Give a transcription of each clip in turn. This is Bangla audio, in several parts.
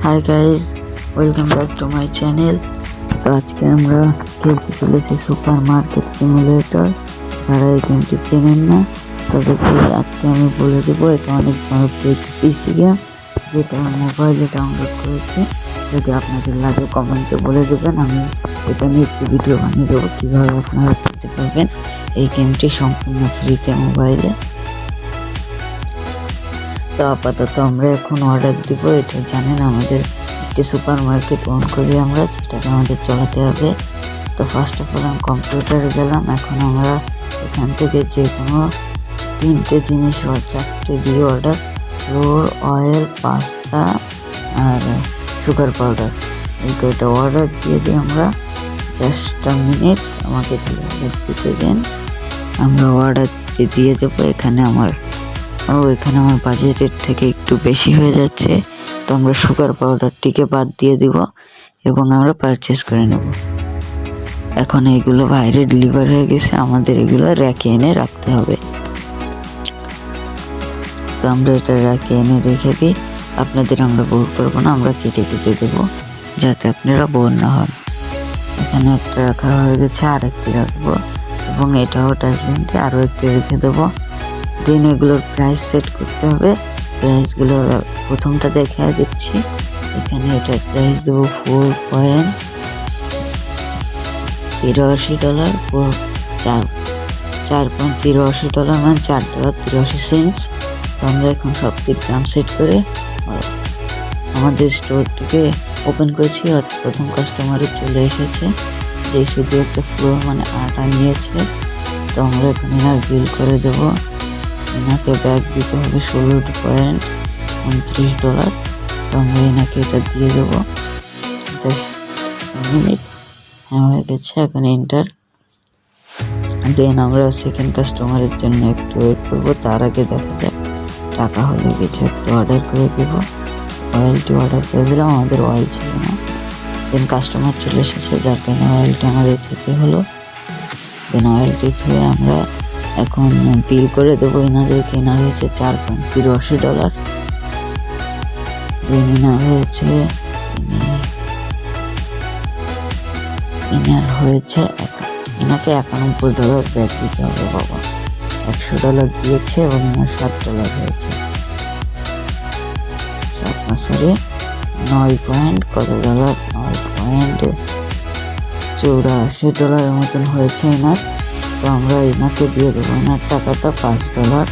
Hi guys, welcome back to my channel. তো আজকে আমরা খেলতে চলেছি সুপার মার্কেট সিমুলেটর। যারা এই গেমটি চেনেন না তাদেরকে আজকে আমি বলে দেবো, এটা অনেক জনপ্রিয় পিসি গেম যেটা মোবাইলে ডাউনলোড করেছি। যদি আপনাদের লাগে কমেন্টে বলে দেবেন, আমি এটা নিয়ে একটি ভিডিও বানিয়ে দেবো কীভাবে আপনারা খেলতে পারবেন এই গেমটি সম্পূর্ণ ফ্রিতে মোবাইলে। তো আপাতত আমরা এখন অর্ডার দিব। এটা জানেন আমাদের একটি সুপার মার্কেট অন করি আমরা, যেটাকে আমাদের চালাতে হবে। তো ফার্স্ট অফ অল আমি কম্পিউটারে গেলাম। এখন আমরা এখান থেকে যে কোনো 3টে জিনিস 4টে দিয়ে অর্ডার, ফ্লোর, অয়েল, পাস্তা আর সুগার পাউডার, এই কয়টা অর্ডার দিয়ে আমরা জাস্ট মিনিট আমাকে অর্ডার দিতে দেন। আমরা অর্ডার দিয়ে দেবো। এখানে আমার বাজেটের থেকে একটু বেশি হয়ে যাচ্ছে, তো আমরা সুগার পাউডারটিকে বাদ দিয়ে দিব এবং আমরা পারচেস করে নেব। এখন এগুলো বাইরে ডেলিভার হয়ে গেছে, আমাদের এগুলো র্যাকে এনে রাখতে হবে। তো আমরা এটা র্যাকে এনে রেখে দিই। আপনাদের আমরা বোর করবো না, আমরা কেটে দেবো যাতে আপনারা বোর না হন। এখানে একটা রাখা হয়ে গেছে, আর একটি রাখবো এবং এটাও ডাস্টবিনতে আরও একটি রেখে দেবো। দেন এগুলোর প্রাইস সেট করতে হবে। প্রাইসগুলো প্রথমটা দেখে দিচ্ছি। এখানে এটার প্রাইস দেবো $4.83, $4.83 মানে $4.83। তো আমরা এখন সবটির দাম সেট করে আমাদের স্টোরটিকে ওপেন করেছি। আর প্রথম কাস্টমারের চলে এসেছে, যে শুধু একটা ফ্লোর মানে আটা নিয়েছে। তো আমরা এখন এনার বিল করে দেবো। এনাকে ব্যাগ দিতে হবে $16.29। তো আমরা এনাকে এটা দিয়ে দেবো। 10 মিনিট হয়ে গেছে, এখন এন্টার। দেন আমরা সেকেন্ড কাস্টমারের জন্য একটু ওয়েট করবো। তার আগে দেখা যাক টাকা হলে কিছু একটু অর্ডার করে দেব। অয়েলটি অর্ডার করে দিলাম, আমাদের অয়েল ছিল না। দেন কাস্টমার চলে এসেছে, যার কারণে অয়েলটি আমাদের দিতে হলো। দেন অয়েলটি থেকে আমরা এখন বিল করে দেবো এনাদেরকে। এনার হয়েছে $4.83। দেন এনার হয়েছে এনাকে $91 ব্যাক দিতে হবে। বাবা $100 দিয়েছে এবং এনার $7 হয়েছে। 9.84 মতন হয়েছে এনার। তো আমরা এনাকে দিয়ে দেবো এনার টাকাটা $5,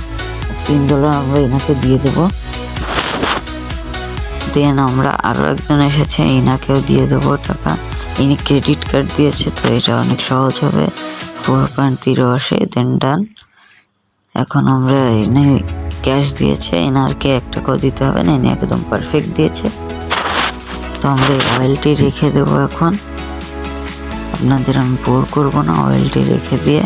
$3 আমরা এনাকে দিয়ে দেবো। দেন আমরা আরও একজন এসেছে, এনাকেও দিয়ে দেবো টাকা। ইনি ক্রেডিট কার্ড দিয়েছে, তো এটা অনেক সহজ হবে। $4.83। দেন ডান। এখন আমরা এনে ক্যাশ দিয়েছে, এনারকে $1 দিতে হবে না, ইনি একদম পারফেক্ট দিয়েছে। তো আমরা অয়েলটি রেখে দেবো। এখন আপনাদের আমি বোর করবো না, অয়েলটি রেখে দিয়ে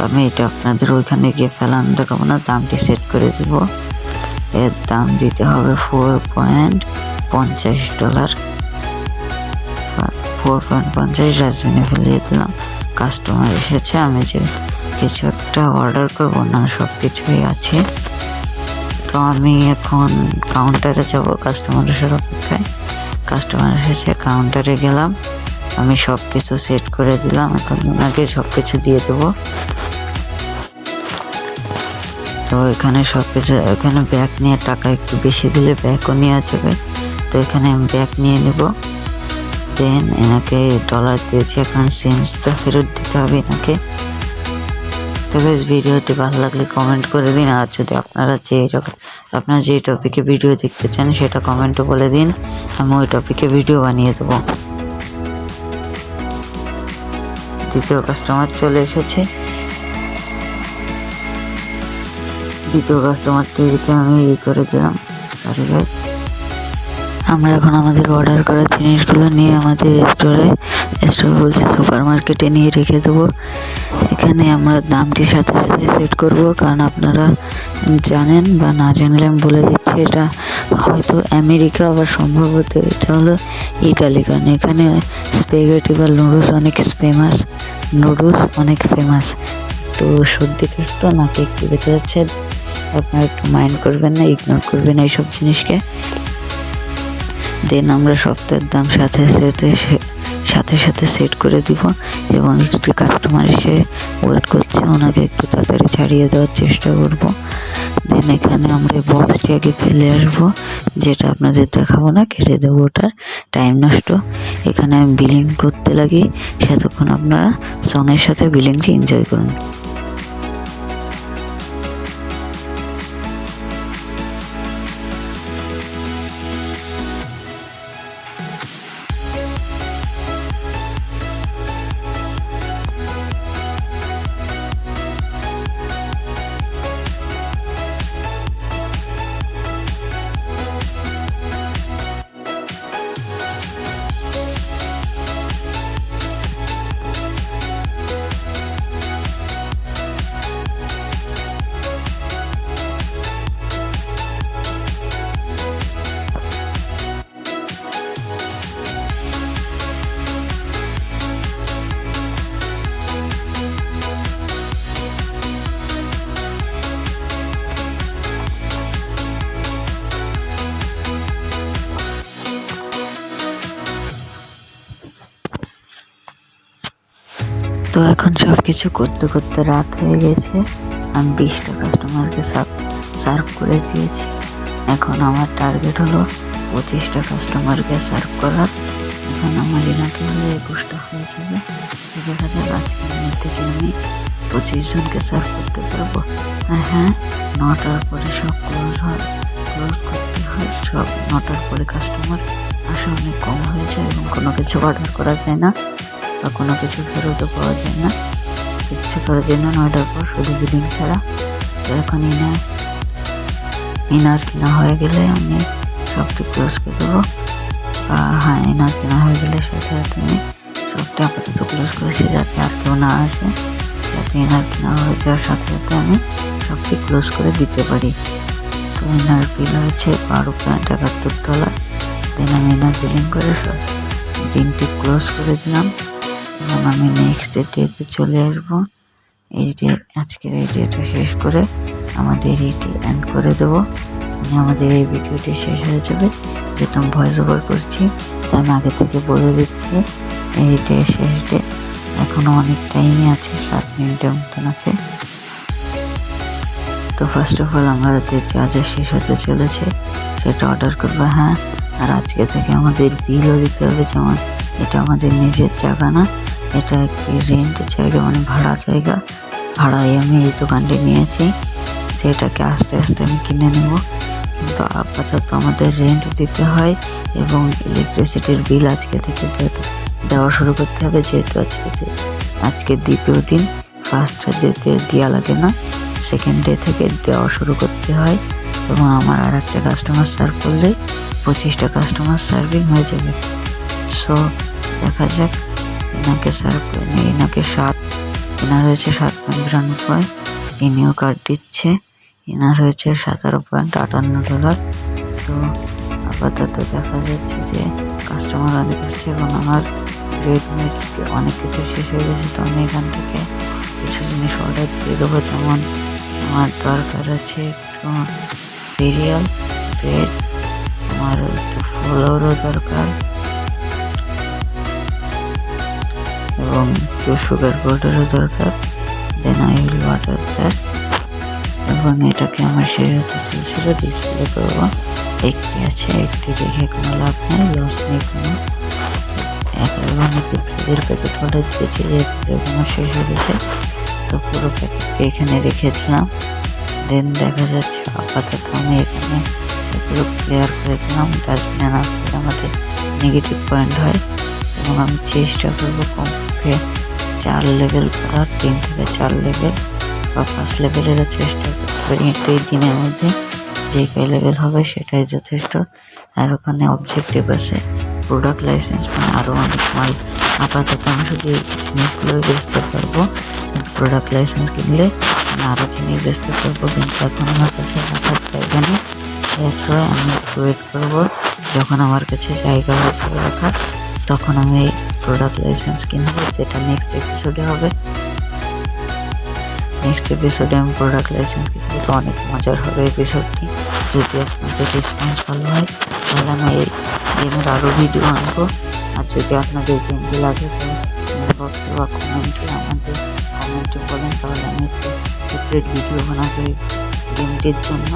আমি এটা আপনাদের ওইখানে গিয়ে ফেলানো দেখাবো না। দামটি সেট করে দিব। এর দাম দিতে হবে $4.50। 4.50 ডাস্টবিনে ফেলিয়ে দিলাম। কাস্টমার এসেছে, আমি যে কিছু একটা অর্ডার করবো না, সব কিছুই আছে। তো আমি এখন কাউন্টারে যাব, কাস্টমার আসার অপেক্ষায়। কাস্টমার এসেছে, কাউন্টারে গেলাম, আমি সব কিছু সেট করে দিলাম। এখন ওনাকে সব কিছু দিয়ে দেবো। তো এখানে সব কিছু, এখানে ব্যাগ নিয়ে টাকা একটু বেশি দিলে ব্যাগও নেওয়া যাবে। তো এখানে আমি ব্যাগ নিয়ে নেব। দেন এনাকে $1 দিয়েছি, এখন চেঞ্জটা ফেরত দিতে হবে এনাকে। তো গাইস, ভিডিওটি ভালো লাগলে কমেন্ট করে দিন। আর যদি আপনারা যে টপিকে ভিডিও দেখতে চান সেটা কমেন্টে বলে দিন, আমি ওই টপিকে ভিডিও বানিয়ে দেবো। দ্বিতীয় কাস্টমার চলে এসেছে। দ্বিতীয় কাস্টমারটিকে আমি করে দিলাম। সরি গাইস, আমরা এখন আমাদের অর্ডার করা জিনিসগুলো নিয়ে আমাদের স্টোর বলছে সুপার মার্কেটে নিয়ে রেখে দেবো। এখানে আমরা দামটির সাথে সাথে সেট করব, কারণ আপনারা জানেন বা না জানলে আমি বলে দিচ্ছি, এটা হয়তো আমেরিকা, আবার সম্ভবত এটা হলো ইটালি। কারণ এখানে স্প্যাগেটি বা নুডলস অনেক ফেমাস। একটু সর্দি কাশতো, নাকে একটু বেঁচে যাচ্ছে, আপনারা একটু মাইন্ড করবেন না, ইগনোর করবেন এইসব জিনিসকে। দেন আমরা সপ্তাহের দাম সাথে সাথে সেট করে দিব এবং একটি কাস্টমার এসে ওয়েট করছে, ওনাকে একটু তাড়াতাড়ি ছাড়িয়ে দেওয়ার চেষ্টা করব। দেন এখানে আমরা বক্সটি আগে ফেলে আসবো, যেটা আপনাদের দেখাবো না, কেটে দেবো, ওটার টাইম নষ্ট। এখানে আমি বিলিং করতে লাগি, সেতক্ষণ আপনারা সঙ্গের সাথে বিলিংটি এনজয় করুন। তো এখন সব কিছু করতে করতে রাত হয়ে গেছে। আমি 20টা কাস্টমারকে সার্ভ করে দিয়েছি। এখন আমার টার্গেট হলো 25টা কাস্টমারকে সার্ভ করার। এখন আমার এলাকা হলে 21টা হয়ে যাবে। দেখা যাক আজকের মধ্যে কি আমি 25 জনকে সার্ভ করতে পারবো। আর হ্যাঁ, 9টার পরে সব ক্লোজ করতে হয়। সব 9টার পরে কাস্টমার আসা অনেক কম হয়ে যায় এবং কোনো কিছু অর্ডার করা যায় না বা কোনো কিছু ফেরতও পাওয়া যায় না। কিচ্ছু করার জন্য 9টার পর শুধু বিলিং ছাড়া। তো এখন ইনার কেনা হয়ে গেলে আমি সবটি ক্লোজ করে দেবো। হ্যাঁ, ইনার কেনা হয়ে গেলে সাথে সাথে আমি সবটি আপাতত ক্লোজ করেছি, যাতে আর কেউ না আসে, যাতে ইনার কেনা হয়ে যাওয়ার সাথে সাথে আমি সবটি ক্লোজ করে দিতে পারি। তো ইনার বিল হয়েছে $12.71। দেন আমি ইনার বিলিং করে সব দিনটি ক্লোজ করে দিলাম এবং আমি নেক্সট ডেতে চলে আসবো। আজকের এই ডেটা শেষ করে আমাদের এইটি এন্ড করে দেবো। মানে আমাদের এই ভিডিওটি শেষ হয়ে যাবে। যেহেতু আমি ভয়েস ওভার করছি, তাই আমি আগে থেকে বলে দিচ্ছি এই ডে শেষ ডে। এখনো অনেক টাইমই আছে, 7 মিনিটের মতন আছে। তো ফার্স্ট অফ অল আমাদের যা যা শেষ হতে চলেছে সেটা অর্ডার করবো। হ্যাঁ, আর আজকে থেকে আমাদের বিলও দিতে হবে। যেমন এটা আমাদের নিজের জায়গা না, এটা একটি রেন্ট জায়গা, মানে ভাড়া জায়গা। ভাড়ায় আমি এই দোকানটি নিয়েছি, যেটাকে আস্তে আস্তে আমি কিনে নেব। কিন্তু আপাতত আমাদের রেন্ট দিতে হয় এবং ইলেকট্রিসিটির বিল আজকে থেকে দেওয়া শুরু করতে হবে। যেহেতু আজকে দ্বিতীয় দিন, ফার্স্ট ডেতে দেওয়া লাগে না, সেকেন্ড ডে থেকে দেওয়া শুরু করতে হয়। এবং আমার আর একটা কাস্টমার সার্ভ করলে 25টা কাস্টমার সার্ভিং হয়ে যাবে। সো দেখা যাক। এনাকে সার্ভ করে নিই। এনার হয়েছে 7.92। ইনিও কার্ড দিচ্ছে। এনার হয়েছে $17.58। তো আপাতত দেখা যাচ্ছে যে কাস্টমার অনেক আসছে এবং আমার রেডমেড অনেক কিছু শেষ হয়ে গেছে। তো আমি এখান থেকে কিছু জিনিস অর্ডার দিয়ে দেবো। যেমন আমার দরকার আছে একটু সিরিয়াল, ব্রেড, আমার একটু ফ্লোরও দরকার এবং একটু সুগার পাউডারও দরকার। Then I will order that. এবং এটাকে আমার শেষ হতে চলছিল, ডিসপ্লে করবো। একটি আছে, একটি রেখে কোনো লাভ নেই, লস নেই কোনো। এবং একটি ব্রেডের প্যাকেট অর্ডার দিয়েছি, যেহেতু ব্রেড আমার শেষ হয়ে গেছে। তো পুরো প্যাকেটকে এখানে রেখে দিলাম। দেন দেখা যাচ্ছে আপাতত আমি এখানে এগুলো ক্লিয়ার করে দিলাম। ডাস্টবিনে না করলে আমাদের নেগেটিভ পয়েন্ট হয় এবং আমি চেষ্টা করবো কমপক্ষে 4 লেভেল করার, 3 থেকে 4 লেভেল বা 5 লেভেলেরও চেষ্টা করতে পারি। কিন্তু এই দিনের মধ্যে যে কয় লেভেল হবে সেটাই যথেষ্ট। আর ওখানে অবজেক্টিভ আছে, প্রোডাক্ট লাইসেন্স, মানে আরও অনেক মাল। আপাতত আমি শুধু এই জিনিসগুলোই বেচতে পারবো, কিন্তু প্রোডাক্ট লাইসেন্স কিনলে আমি আরও জিনিস বেচতে পারবো। কিন্তু এখন আমার কাছে রাখার জায়গা নেই। দ্যাটস ওয়াই আমি ওয়েট করবো, যখন আমার কাছে জায়গা হয়ে যাবে রাখার, তখন আমি এই প্রোডাক্ট লাইসেন্স কিনবো, যেটা নেক্সট এপিসোডে হবে। নেক্সট এপিসোডে আমি প্রোডাক্ট লাইসেন্স কিনবো। তো অনেক মজার হবে এপিসোডটি। যদি আপনাদের রেসপন্স ভালো হয় তাহলে আমি এই গেমের আরও ভিডিও আনবো। আর যদি আপনাদের গেমটি লাগে তো বক্সে বা কমেন্টে বলেন, তাহলে আমি একটু সিক্রেট ভিডিও বানাবো গেমটির জন্য,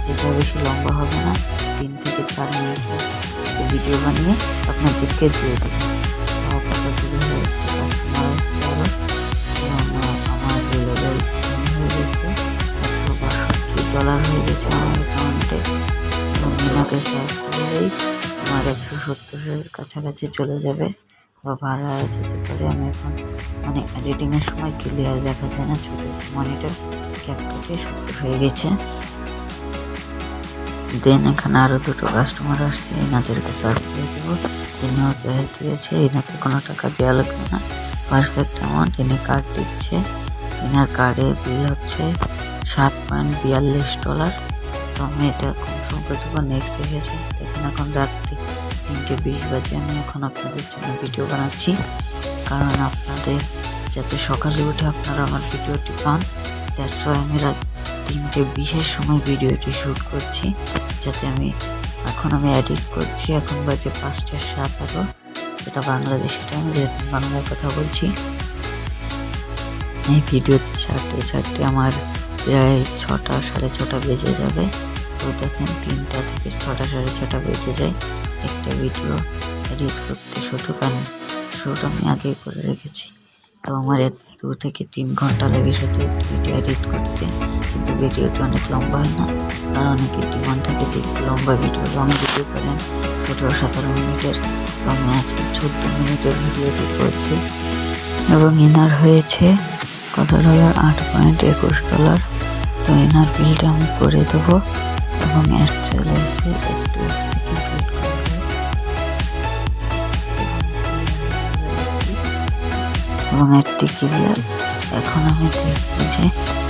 যেটা বেশি লম্বা হবে না, 3 থেকে 4 মিনিটের ভিডিও বানিয়ে আপনাদেরকে দিয়ে দেবো। আমার লেভেল হয়ে গেছে $162 হয়ে গেছে আমার অ্যাকাউন্টে, এবং মিনাকে সার্চ করলেই আমার 170-এর কাছাকাছি চলে যাবে বা ভাড়া যেতে পারে। আমি এখন এডিটিংয়ের সময় ক্লিয়ার দেখা যায় না, ছোটো মনিটর ক্যাপকাটে 70 হয়ে গেছে। দেন এখানে আরও 2টো কাস্টমার আসছে, এনাদেরকে সার্ভ করে দেবো। ইনিও ক্যাশ দিয়েছে, এনাকে কোনো টাকা দেওয়া লাগবে না, পারফেক্ট অ্যামাউন্ট। ইনি কার্ড দিচ্ছে, এনার কার্ডে বিল হচ্ছে $7.42। তো আমি এটা কনফার্ম করে দেবো। নেক্সট এসেছে, দেখেন এখন রাত্রি 3:20 বাজে। আমি এখন আপনাদের জন্য ভিডিও বানাচ্ছি, কারণ আপনাদের যাতে সকালে উঠে আপনারা আমার ভিডিওটি পান। দ্যাটস ওয়াই আমি রাত 3:20-এর সময় ভিডিওটি শ্যুট করছি, যাতে এখন আমি এডিট করছি। এখন বাজে 5:17, এটা বাংলাদেশি টাইম, যেহেতু বাংলার কথা বলছি। এই ভিডিওতে ছাড়তে আমার প্রায় 6টা 6:30 বেজে যাবে। তো দেখেন 3টা থেকে 6টা 6:30 বেজে যায় একটা ভিডিও এডিট করতে। শুধু কারণ শ্যুট আমি আগেই করে রেখেছি, তো আমার 2 থেকে 3 ঘন্টা লাগে শুধু ভিডিও এডিট করতে। কিন্তু ভিডিওটি অনেক লম্বা হয় না, কারণ অনেকের ডিমান্ড থাকে যে লম্বা ভিডিও, লং ভিডিও করেন 17 মিনিটের। তো আমি আজকে 14 মিনিটের ভিডিওটি করছি, এবং এনার হয়েছে কত ডলার, $8.21। তো এনার বিলটা আমি করে দেবো, এবং অ্যাড চলে এসে একটু সেকেন্ড ওয়েট করবে, এবং অ্যাডটি ক্লিয়ার। এখন আমি দেখবো যে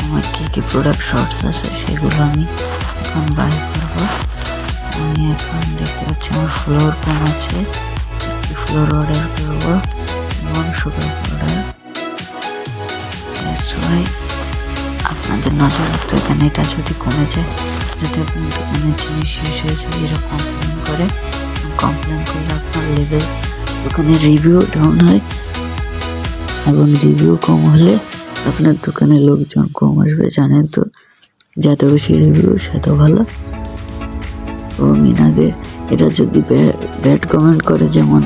আমার কী প্রোডাক্ট শর্টস আছে, সেগুলো আমি এখন বাই করবো। আমি এখন দেখতে পাচ্ছি আমার ফ্লোর কম আছে, একটি ফ্লোর অর্ডার করবো, এবং সুগার পাউডার। দ্যাটস ওয়াই আপনাদের নজর রাখতে, এখানে এটা যদি কমে যায়, যদি আপনার দোকানের জিনিস শেষ হয়েছে এরকম কমপ্লেন করলে আপনার লেভেল দোকানের রিভিউ ডাউন হয়, এবং রিভিউ কম হলে আপনার দোকানে লোকজন কম আসবে। জানেন তো, যত বেশি রিভিউ সেত ভালো। এবং এটা যদি ব্যাড কমেন্ট করে, যেমন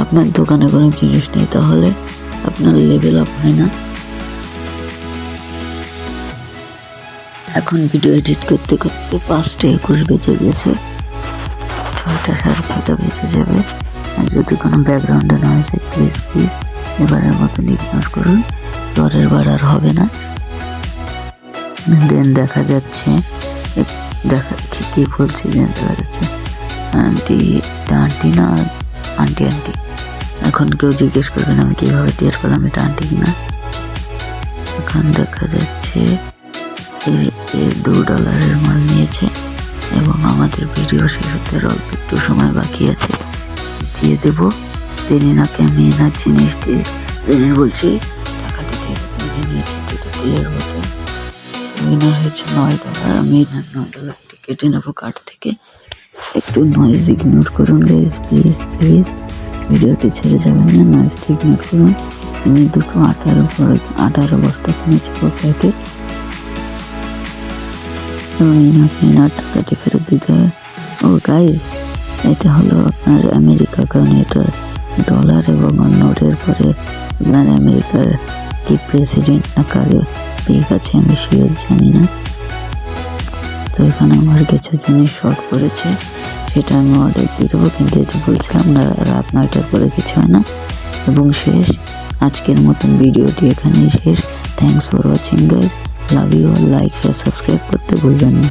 আপনার দোকানে কোনো জিনিস নেই, তাহলে আপনার লেভেল আপ হয় না। এখন ভিডিও এডিট করতে করতে 5:21 বেজে গেছে, 6টা 6:30 বেজে যাবে। আর যদি কোনো ব্যাকগ্রাউন্ডে নয়েজ হয়, প্লিজ এবারের মতন ইগনোর করুন, পরের বার আর হবে না। দেন দেখা যাচ্ছে কি বলছি, দেন দেখা যাচ্ছে আন্টি না আন্টি। এখন কেউ জিজ্ঞেস করবেন আমি কিভাবে টের পেলাম এটা আন্টি কিনা। এখন দেখা যাচ্ছে $2 মাল নিয়েছে, এবং আমাদের ভিডিও শেষ হতে অল্প একটু সময় বাকি আছে, দিয়ে দেবো। নাকি আমি এনার জিনিস বলছি টাকাটি দিয়ে নিয়েছি 2টা তেলের বোতল। এনার হয়েছে $9। আমি এনার $9 কেটে নেবো কার্ড থেকে। একটু নয়েজ ইগনোর করুন গাইজ, প্লিজ ভিডিওটি ছেড়ে যাবেন না, নয়েজটি ইগনোর করুন। আমি 2টো আটার বস্তা কিনেছি প্যাকেট, এবং এনার টাকাটি ফেরত দিতে হবে। ও গাইজ, এটা হলো আপনার আমেরিকা, কারণ এটার ডলার এবং নোটের পরে আপনার আমেরিকার কি প্রেসিডেন্ট না কারে পেয়ে গেছে, আমি শিওর জানি না। তো এখানে আমার কিছু জিনিস শর্ট পড়েছে, সেটা আমি অর্ডার দিয়ে দেবো। কিন্তু এই যে বলছিলাম না, রাত 9টার পরে কিছু হয় না। এবং শেষ, আজকের মতন ভিডিওটি এখানেই শেষ। Thanks for watching guys, love you all. Like share subscribe করতে ভুলবেন না।